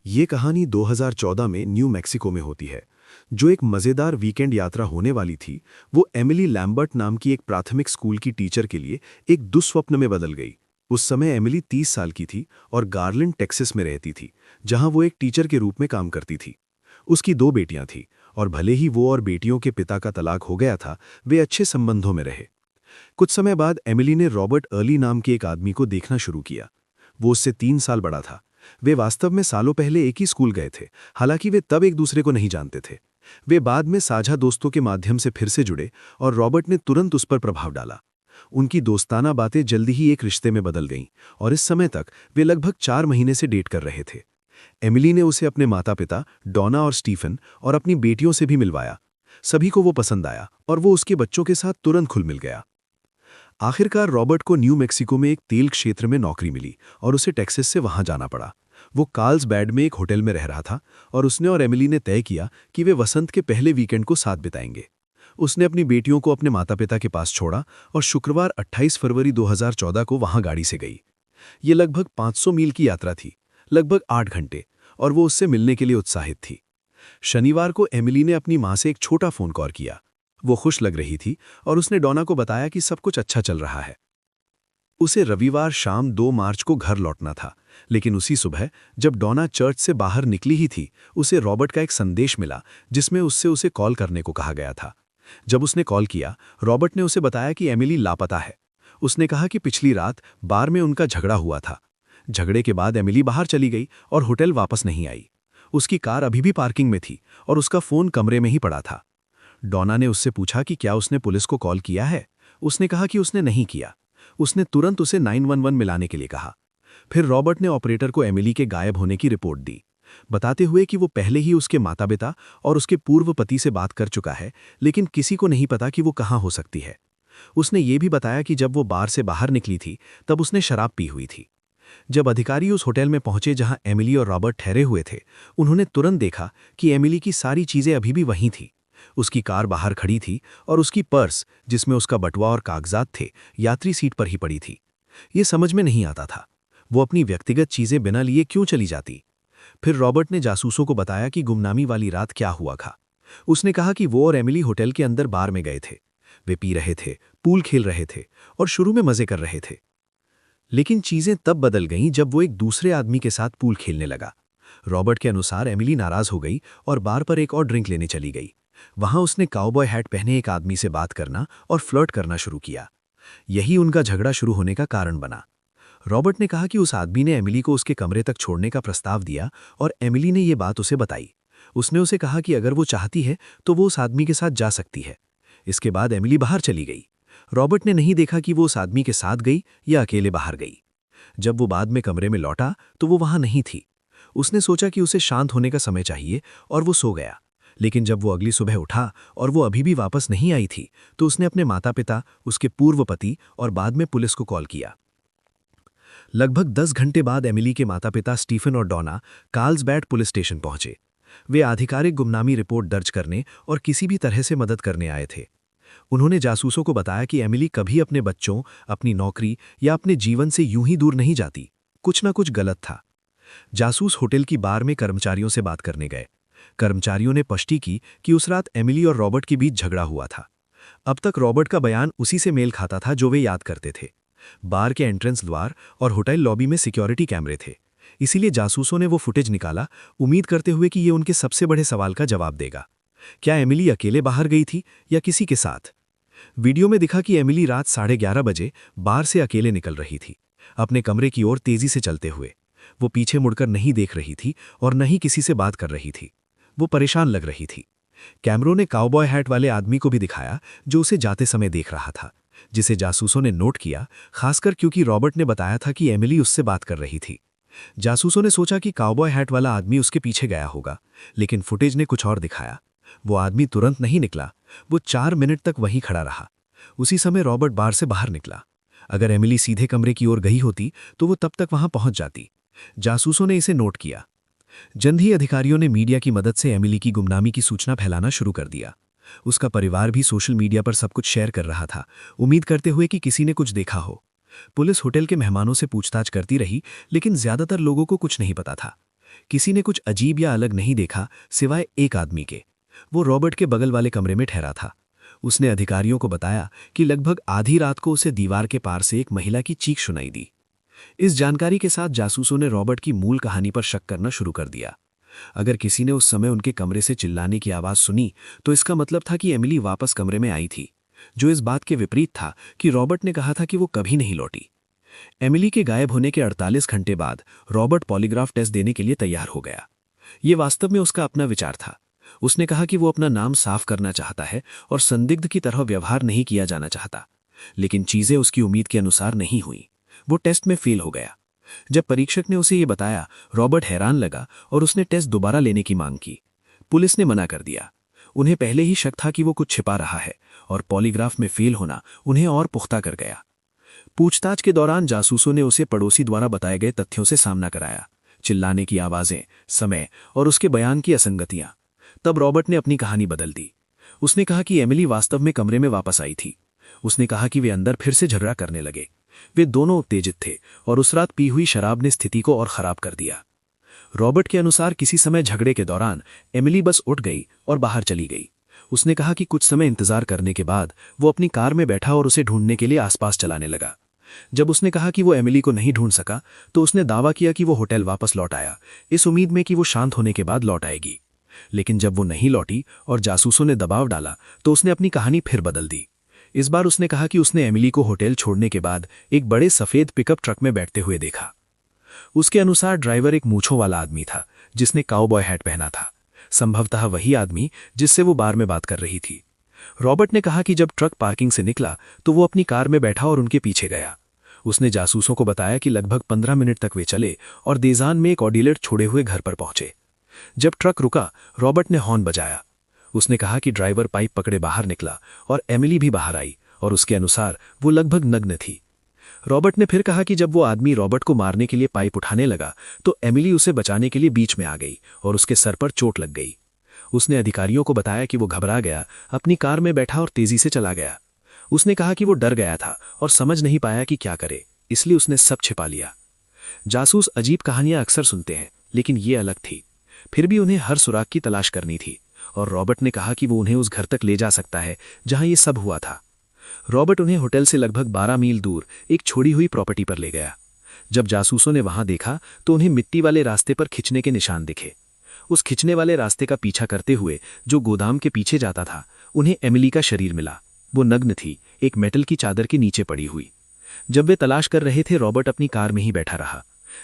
ये कहानी 2014 में न्यू मैक्सिको में होती है। जो एक मज़ेदार वीकेंड यात्रा होने वाली थी, वो एमिली लैम्बर्ट नाम की एक प्राथमिक स्कूल की टीचर के लिए एक दुस्वप्न में बदल गई। उस समय एमिली 30 साल की थी और गार्लैंड टेक्सास में रहती थी, जहां वो एक टीचर के रूप में काम करती थी। उसकी 2 बेटियां थीं, और भले ही वो और बेटियों के पिता का तलाक हो गया था, वे अच्छे संबंधों में रहे। कुछ समय बाद एमिली ने रॉबर्ट अर्ली नाम के एक आदमी को देखना शुरू किया। वो उससे 3 साल बड़ा था। वे वास्तव में सालों पहले एक ही स्कूल गए थे, हालांकि वे तब एक दूसरे को नहीं जानते थे। वे बाद में साझा दोस्तों के माध्यम से फिर से जुड़े और रॉबर्ट ने तुरंत उस पर प्रभाव डाला। उनकी दोस्ताना बातें जल्दी ही एक रिश्ते में बदल गईं, और इस समय तक वे लगभग 4 महीने से डेट कर रहे थे। एमिली ने उसे अपने माता पिता डॉना और स्टीफन और अपनी बेटियों से भी मिलवाया। सभी को वो पसंद आया और वो उसके बच्चों के साथ तुरंत खुल मिल गया। आखिरकार रॉबर्ट को न्यू मैक्सिको में एक तेल क्षेत्र में नौकरी मिली और उसे टेक्सास से वहां जाना पड़ा। वो कार्ल्सबैड में एक होटल में रह रहा था, और उसने और एमिली ने तय किया कि वे वसंत के पहले वीकेंड को साथ बिताएंगे। उसने अपनी बेटियों को अपने माता पिता के पास छोड़ा और शुक्रवार 28 फरवरी 2014 को वहां गाड़ी से गई। ये लगभग 500 मील की यात्रा थी, लगभग 8 घंटे, और वो उससे मिलने के लिए उत्साहित थी। शनिवार को एमिली ने अपनी मां से एक छोटा फोन कॉल किया। वो खुश लग रही थी और उसने डॉना को बताया कि सब कुछ अच्छा चल रहा है। उसे रविवार शाम 2 मार्च को घर लौटना था, लेकिन उसी सुबह जब डॉना चर्च से बाहर निकली ही थी, उसे रॉबर्ट का एक संदेश मिला जिसमें उससे उसे कॉल करने को कहा गया था। जब उसने कॉल किया, रॉबर्ट ने उसे बताया कि एमिली लापता है। उसने कहा कि पिछली रात बार में उनका झगड़ा हुआ था। झगड़े के बाद एमिली बाहर चली गई और होटल वापस नहीं आई। उसकी कार अभी भी पार्किंग में थी और उसका फोन कमरे में ही पड़ा था। डॉना ने उससे पूछा कि क्या उसने पुलिस को कॉल किया है। उसने कहा कि उसने नहीं किया। उसने तुरंत उसे 911 मिलाने के लिए कहा। फिर रॉबर्ट ने ऑपरेटर को एमिली के गायब होने की रिपोर्ट दी, बताते हुए कि वो पहले ही उसके माता पिता और उसके पूर्व पति से बात कर चुका है, लेकिन किसी को नहीं पता कि वो कहाँ हो सकती है। उसने ये भी बताया कि जब वो बार से बाहर निकली थी, तब उसने शराब पी हुई थी। जब अधिकारी उस होटल में पहुंचे जहां एमिली और रॉबर्ट ठहरे हुए थे, उन्होंने तुरंत देखा कि एमिली की सारी चीजें अभी भी वहीं थी। उसकी कार बाहर खड़ी थी और उसकी पर्स, जिसमें उसका बटुआ और कागजात थे, यात्री सीट पर ही पड़ी थी। ये समझ में नहीं आता था, वो अपनी व्यक्तिगत चीजें बिना लिए क्यों चली जाती। फिर रॉबर्ट ने जासूसों को बताया कि गुमनामी वाली रात क्या हुआ था। उसने कहा कि वो और एमिली होटल के अंदर बार में गए थे। वे पी रहे थे, पूल खेल रहे थे और शुरू में मजे कर रहे थे। लेकिन चीजें तब बदल गईं जब वो एक दूसरे आदमी के साथ पूल खेलने लगा। रॉबर्ट के अनुसार एमिली नाराज हो गई और बार पर एक और ड्रिंक लेने चली गई। वहां उसने काउबॉय हैट पहने एक आदमी से बात करना और फ्लर्ट करना शुरू किया। यही उनका झगड़ा शुरू होने का कारण बना। रॉबर्ट ने कहा कि उस आदमी ने एमिली को उसके कमरे तक छोड़ने का प्रस्ताव दिया और एमिली ने ये बात उसे बताई। उसने उसे कहा कि अगर वो चाहती है तो वो उस आदमी के साथ जा सकती है। इसके बाद एमिली बाहर चली गई। रॉबर्ट ने नहीं देखा कि वो उस आदमी के साथ गई या अकेले बाहर गई। जब वो बाद में कमरे में लौटा तो वो वहां नहीं थी। उसने सोचा कि उसे शांत होने का समय चाहिए और वो सो गया। लेकिन जब वो अगली सुबह उठा और वो अभी भी वापस नहीं आई थी, तो उसने अपने माता पिता, उसके पूर्व पति और बाद में पुलिस को कॉल किया। लगभग 10 घंटे बाद एमिली के माता पिता स्टीफन और डॉना कार्ल्सबैड पुलिस स्टेशन पहुंचे। वे आधिकारिक गुमनामी रिपोर्ट दर्ज करने और किसी भी तरह से मदद करने आए थे। उन्होंने जासूसों को बताया कि एमिली कभी अपने बच्चों, अपनी नौकरी या अपने जीवन से यूं ही दूर नहीं जाती। कुछ ना कुछ गलत था। जासूस होटल की बार में कर्मचारियों से बात करने गए। कर्मचारियों ने पुष्टि की कि उस रात एमिली और रॉबर्ट के बीच झगड़ा हुआ था। अब तक रॉबर्ट का बयान उसी से मेल खाता था जो वे याद करते थे। बार के एंट्रेंस द्वार और होटल लॉबी में सिक्योरिटी कैमरे थे, इसीलिए जासूसों ने वो फुटेज निकाला, उम्मीद करते हुए कि ये उनके सबसे बड़े सवाल का जवाब देगा। क्या एमिली अकेले बाहर गई थी या किसी के साथ? वीडियो में दिखा कि एमिली रात 11:30 बजे बार से अकेले निकल रही थी, अपने कमरे की ओर तेजी से चलते हुए। वो पीछे मुड़कर नहीं देख रही थी और न ही किसी से बात कर रही थी। वो परेशान लग रही थी। कैमरों ने काउबॉय हैट वाले आदमी को भी दिखाया जो उसे जाते समय देख रहा था, जिसे जासूसों ने नोट किया, खासकर क्योंकि रॉबर्ट ने बताया था कि एमिली उससे बात कर रही थी। जासूसों ने सोचा कि काउबॉय हैट वाला आदमी उसके पीछे गया होगा, लेकिन फुटेज ने कुछ और दिखाया। वो आदमी तुरंत नहीं निकला, वो 4 मिनट तक वहीं खड़ा रहा। उसी समय रॉबर्ट बार से बाहर निकला। अगर एमिली सीधे कमरे की ओर गई होती तो वो तब तक वहां पहुंच जाती। जासूसों ने इसे नोट किया। जल्द ही अधिकारियों ने मीडिया की मदद से एमिली की गुमनामी की सूचना फैलाना शुरू कर दिया। उसका परिवार भी सोशल मीडिया पर सब कुछ शेयर कर रहा था, उम्मीद करते हुए कि किसी ने कुछ देखा हो। पुलिस होटल के मेहमानों से पूछताछ करती रही, लेकिन ज्यादातर लोगों को कुछ नहीं पता था। किसी ने कुछ अजीब या अलग नहीं देखा सिवाय एक आदमी के। वो रॉबर्ट के बगल वाले कमरे में ठहरा था। उसने अधिकारियों को बताया कि लगभग आधी रात को उसे दीवार के पार से एक महिला की चीख सुनाई दी। इस जानकारी के साथ जासूसों ने रॉबर्ट की मूल कहानी पर शक करना शुरू कर दिया। अगर किसी ने उस समय उनके कमरे से चिल्लाने की आवाज सुनी तो इसका मतलब था कि एमिली वापस कमरे में आई थी, जो इस बात के विपरीत था कि रॉबर्ट ने कहा था कि वो कभी नहीं लौटी। एमिली के गायब होने के 48 घंटे बाद रॉबर्ट पॉलीग्राफ टेस्ट देने के लिए तैयार हो गया। ये वास्तव में उसका अपना विचार था। उसने कहा कि वो अपना नाम साफ करना चाहता है और संदिग्ध की तरह व्यवहार नहीं किया जाना चाहता। लेकिन चीजें उसकी उम्मीद के अनुसार नहीं हुई। वो टेस्ट में फेल हो गया। जब परीक्षक ने उसे ये बताया, रॉबर्ट हैरान लगा और उसने टेस्ट दोबारा लेने की मांग की। पुलिस ने मना कर दिया। उन्हें पहले ही शक था कि वो कुछ छिपा रहा है और पॉलीग्राफ में फेल होना उन्हें और पुख्ता कर गया। पूछताछ के दौरान जासूसों ने उसे पड़ोसी द्वारा बताए गए तथ्यों से सामना कराया, चिल्लाने की आवाजें, समय और उसके बयान की असंगतियां। तब रॉबर्ट ने अपनी कहानी बदल दी। उसने कहा कि एमिली वास्तव में कमरे में वापस आई थी। उसने कहा कि वे अंदर फिर से झगड़ा करने लगे। वे दोनों उत्तेजित थे और उस रात पी हुई शराब ने स्थिति को और खराब कर दिया। रॉबर्ट के अनुसार किसी समय झगड़े के दौरान एमिली बस उठ गई और बाहर चली गई। उसने कहा कि कुछ समय इंतजार करने के बाद वो अपनी कार में बैठा और उसे ढूंढने के लिए आसपास चलाने लगा। जब उसने कहा कि वो एमिली को नहीं ढूंढ सका तो उसने दावा किया कि वो होटल वापस लौट आया, इस उम्मीद में कि वो शांत होने के बाद लौट आएगी। लेकिन जब वो नहीं लौटी और जासूसों ने दबाव डाला तो उसने अपनी कहानी फिर बदल दी। इस बार उसने कहा कि उसने एमिली को होटल छोड़ने के बाद एक बड़े सफेद पिकअप ट्रक में बैठते हुए देखा। उसके अनुसार ड्राइवर एक मूंछों वाला आदमी था जिसने काउबॉय हैट पहना था, संभवतः वही आदमी जिससे वो बार में बात कर रही थी। रॉबर्ट ने कहा कि जब ट्रक पार्किंग से निकला तो वो अपनी कार में बैठा और उनके पीछे गया। उसने जासूसों को बताया कि लगभग 15 मिनट तक वे चले और देजान में एक ऑडिलेट छोड़े हुए घर पर पहुंचे। जब ट्रक रुका, रॉबर्ट ने हॉर्न बजाया। उसने कहा कि ड्राइवर पाइप पकड़े बाहर निकला और एमिली भी बाहर आई और उसके अनुसार वो लगभग नग्न थी। रॉबर्ट ने फिर कहा कि जब वो आदमी रॉबर्ट को मारने के लिए पाइप उठाने लगा तो एमिली उसे बचाने के लिए बीच में आ गई और उसके सर पर चोट लग गई। उसने अधिकारियों को बताया कि वो घबरा गया, अपनी कार में बैठा और तेजी से चला गया। उसने कहा कि वो डर गया था और समझ नहीं पाया कि क्या करे, इसलिए उसने सब छिपा लिया। जासूस अजीब कहानियां अक्सर सुनते हैं, लेकिन ये अलग थी। फिर भी उन्हें हर सुराग की तलाश करनी थी और रॉबर्ट ने कहा कि वो उन्हें उस घर तक ले जा सकता है जहां ये सब हुआ था। रॉबर्ट उन्हें होटल से लगभग 12 मील दूर एक छोड़ी हुई प्रॉपर्टी पर ले गया। जब जासूसों ने वहां देखा तो उन्हें मिट्टी वाले रास्ते पर खिंचने के निशान दिखे। उस खिंचने वाले रास्ते का पीछा करते हुए जो गोदाम के पीछे जाता था, उन्हें एमिली का शरीर मिला। वो नग्न थी, एक मेटल की चादर के नीचे पड़ी हुई। जब वे तलाश कर रहे थे, रॉबर्ट अपनी कार में ही बैठा रहा।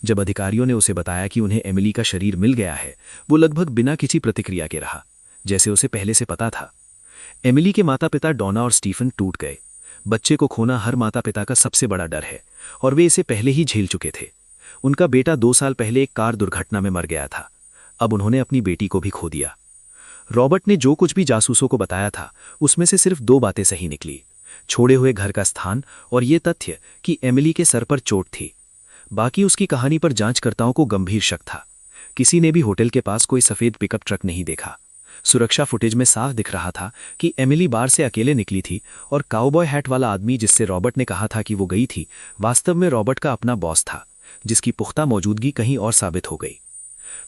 जब अधिकारियों ने उसे बताया कि उन्हें एमिली का शरीर मिल गया है, वो लगभग बिना किसी प्रतिक्रिया के रहा, जैसे उसे पहले से पता था। एमिली के माता पिता डॉना और स्टीफन टूट गए। बच्चे को खोना हर माता पिता का सबसे बड़ा डर है और वे इसे पहले ही झेल चुके थे। उनका बेटा 2 साल पहले एक कार दुर्घटना में मर गया था। अब उन्होंने अपनी बेटी को भी खो दिया। रॉबर्ट ने जो कुछ भी जासूसों को बताया था, उसमें से सिर्फ 2 बातें सही निकली: छोड़े हुए घर का स्थान और ये तथ्य कि एमिली के सर पर चोट थी। बाकी उसकी कहानी पर जांचकर्ताओं को गंभीर शक था। किसी ने भी होटल के पास कोई सफेद पिकअप ट्रक नहीं देखा। सुरक्षा फुटेज में साफ दिख रहा था कि एमिली बार से अकेले निकली थी और काउबॉय हैट वाला आदमी जिससे रॉबर्ट ने कहा था कि वो गई थी, वास्तव में रॉबर्ट का अपना बॉस था, जिसकी पुख्ता मौजूदगी कहीं और साबित हो गई।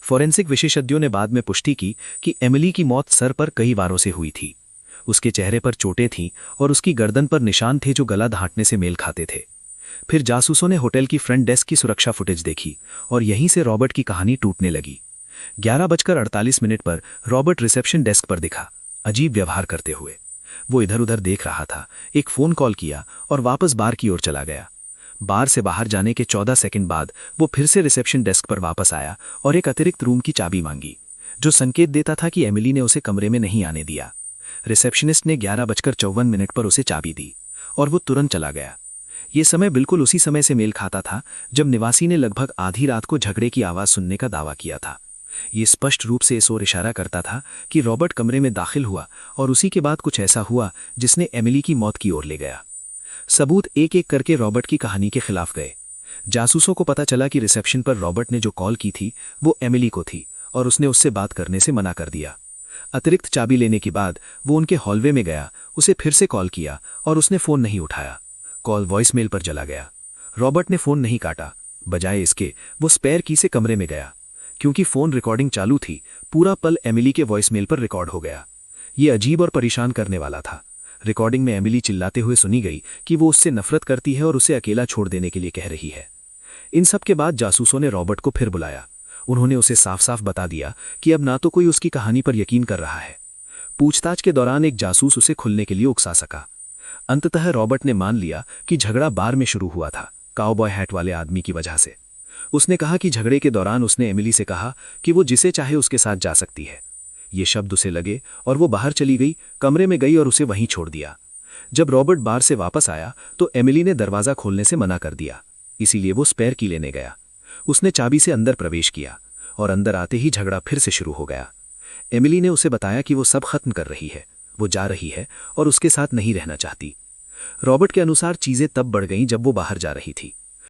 फोरेंसिक विशेषज्ञों ने बाद में पुष्टि की कि एमिली की मौत सर पर कई वारों से हुई थी। उसके चेहरे पर चोटें थीं और उसकी गर्दन पर निशान थे जो गला धांटने से मेल खाते थे। फिर जासूसों ने होटल की फ्रंट डेस्क की सुरक्षा फुटेज देखी और यहीं से रॉबर्ट की कहानी टूटने लगी। 11:48 पर रॉबर्ट रिसेप्शन डेस्क पर दिखा, अजीब व्यवहार करते हुए। वो इधर उधर देख रहा था, एक फोन कॉल किया और वापस बार की ओर चला गया। बार से बाहर जाने के 14 सेकंड बाद वो फिर से रिसेप्शन डेस्क पर वापस आया और एक अतिरिक्त रूम की चाबी मांगी, जो संकेत देता था कि एमिली ने उसे कमरे में नहीं आने दिया। रिसेप्शनिस्ट ने 11:54 पर उसे चाबी दी और वो तुरंत चला गया। ये समय बिल्कुल उसी समय से मेल खाता था जब निवासी ने लगभग आधी रात को झगड़े की आवाज सुनने का दावा किया था। ये स्पष्ट रूप से इस ओर इशारा करता था कि रॉबर्ट कमरे में दाखिल हुआ और उसी के बाद कुछ ऐसा हुआ जिसने एमिली की मौत की ओर ले गया। सबूत एक एक करके रॉबर्ट की कहानी के खिलाफ गए। जासूसों को पता चला कि रिसेप्शन पर रॉबर्ट ने जो कॉल की थी वो एमिली को थी और उसने उससे बात करने से मना कर दिया। अतिरिक्त चाबी लेने के बाद वो उनके हॉलवे में गया, उसे फिर से कॉल किया और उसने फोन नहीं उठाया। कॉल वॉइसमेल पर चला गया। रॉबर्ट ने फोन नहीं काटा, बजाय इसके वो स्पेयर की से कमरे में गया। क्योंकि फोन रिकॉर्डिंग चालू थी, पूरा पल एमिली के वॉइसमेल पर रिकॉर्ड हो गया। ये अजीब और परेशान करने वाला था। रिकॉर्डिंग में एमिली चिल्लाते हुए सुनी गई कि वो उससे नफरत करती है और उसे अकेला छोड़ देने के लिए कह रही है। इन सब के बाद जासूसों ने रॉबर्ट को फिर बुलाया। उन्होंने उसे साफ साफ बता दिया कि अब ना तो कोई उसकी कहानी पर यकीन कर रहा है। पूछताछ के दौरान एक जासूस उसे खुलने के लिए उकसा सका। अंततः रॉबर्ट ने मान लिया कि झगड़ा बार में शुरू हुआ था, काउबॉय हैट वाले आदमी की वजह से। उसने कहा कि झगड़े के दौरान उसने एमिली से कहा कि वो जिसे चाहे उसके साथ जा सकती है। ये शब्द उसे लगे और वो बाहर चली गई, कमरे में गई और उसे वहीं छोड़ दिया। जब रॉबर्ट बार से वापस आया तो एमिली ने दरवाज़ा खोलने से मना कर दिया, इसीलिए वो स्पेयर की लेने गया। उसने चाबी से अंदर प्रवेश किया और अंदर आते ही झगड़ा फिर से शुरू हो गया। एमिली ने उसे बताया कि वो सब खत्म कर रही है, वो जा रही है और उसके साथ नहीं रहना चाहती। रॉबर्ट के अनुसार चीज़ें तब बढ़ गईं जब वो बाहर जा रही थी।